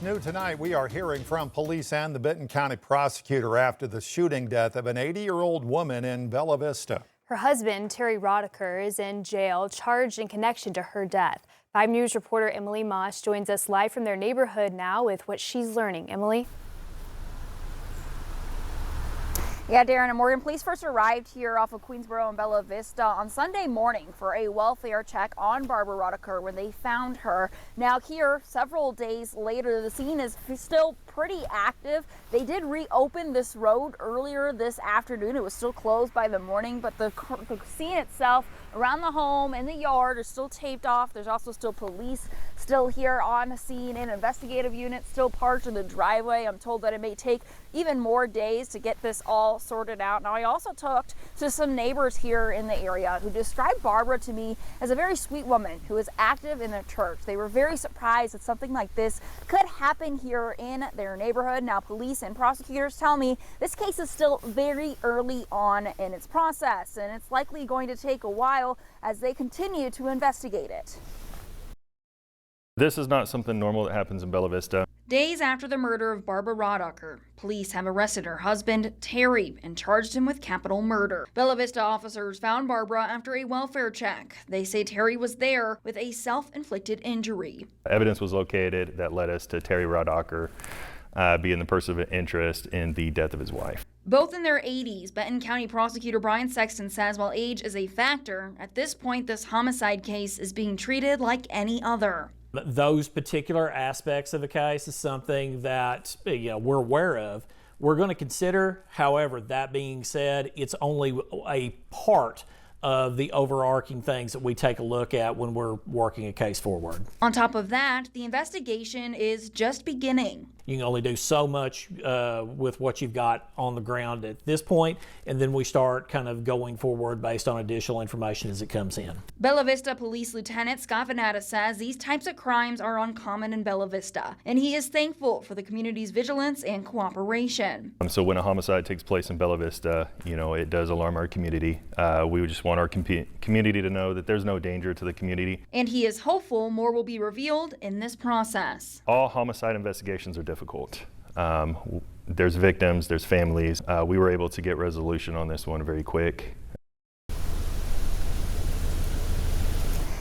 New tonight, we are hearing from police and the Benton County prosecutor after the shooting death of an 80-year-old woman in Bella Vista. Her husband, Terry Rodecker, is in jail, charged in connection to her death. 5 News reporter Emily Moss joins us live from their neighborhood now with what she's learning. Emily? Yeah, Darren and Morgan, police first arrived here off of Queensboro and Bella Vista on Sunday morning for a welfare check on Barbara Rodecker when they found her. Now here, several days later, the scene is still pretty active. They did reopen this road earlier this afternoon. It was still closed by the morning, but the scene itself around the home and the yard are still taped off. There's also still police still here on the scene, and investigative units still parked in the driveway. I'm told that it may take even more days to get this all sorted out. Now, I also talked to some neighbors here in the area who described Barbara to me as a very sweet woman who was active in the church. They were very surprised that something like this could happen here in their neighborhood. Now, police and prosecutors tell me this case is still very early on in its process, and it's likely going to take a while as they continue to investigate it. This is not something normal that happens in Bella Vista. Days after the murder of Barbara Rodecker, police have arrested her husband, Terry, and charged him with capital murder. Bella Vista officers found Barbara after a welfare check. They say Terry was there with a self-inflicted injury. Evidence was located that led us to Terry Rodecker being the person of interest in the death of his wife. Both in their 80s, Benton County prosecutor Brian Sexton says while age is a factor, at this point this homicide case is being treated like any other. Those particular aspects of the case is something that we're aware of. We're going to consider. However, that being said, it's only a part of the overarching things that we take a look at when we're working a case forward. On top of that, the investigation is just beginning. You can only do so much with what you've got on the ground at this point, and then we start kind of going forward based on additional information as it comes in. Bella Vista Police Lieutenant Scott Venata says these types of crimes are uncommon in Bella Vista, and he is thankful for the community's vigilance and cooperation. So when a homicide takes place in Bella Vista, it does alarm our community. We just want our community to know that there's no danger to the community. And he is hopeful more will be revealed in this process. All homicide investigations are difficult. There's victims, there's families. We were able to get resolution on this one very quick.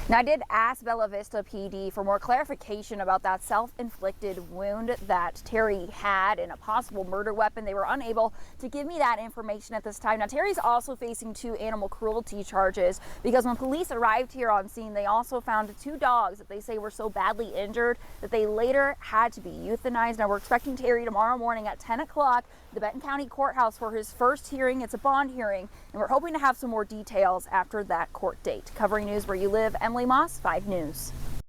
Now, I did ask Bella Vista PD for more clarification about that self-inflicted wound that Terry had and a possible murder weapon. They were unable to give me that information at this time. Now, Terry's also facing 2 animal cruelty charges because when police arrived here on scene, they also found 2 dogs that they say were so badly injured that they later had to be euthanized. Now, we're expecting Terry tomorrow morning at 10 o'clock at the Benton County Courthouse for his first hearing. It's a bond hearing, and we're hoping to have some more details after that court date. Covering news where you live, Emily Moss, 5 News.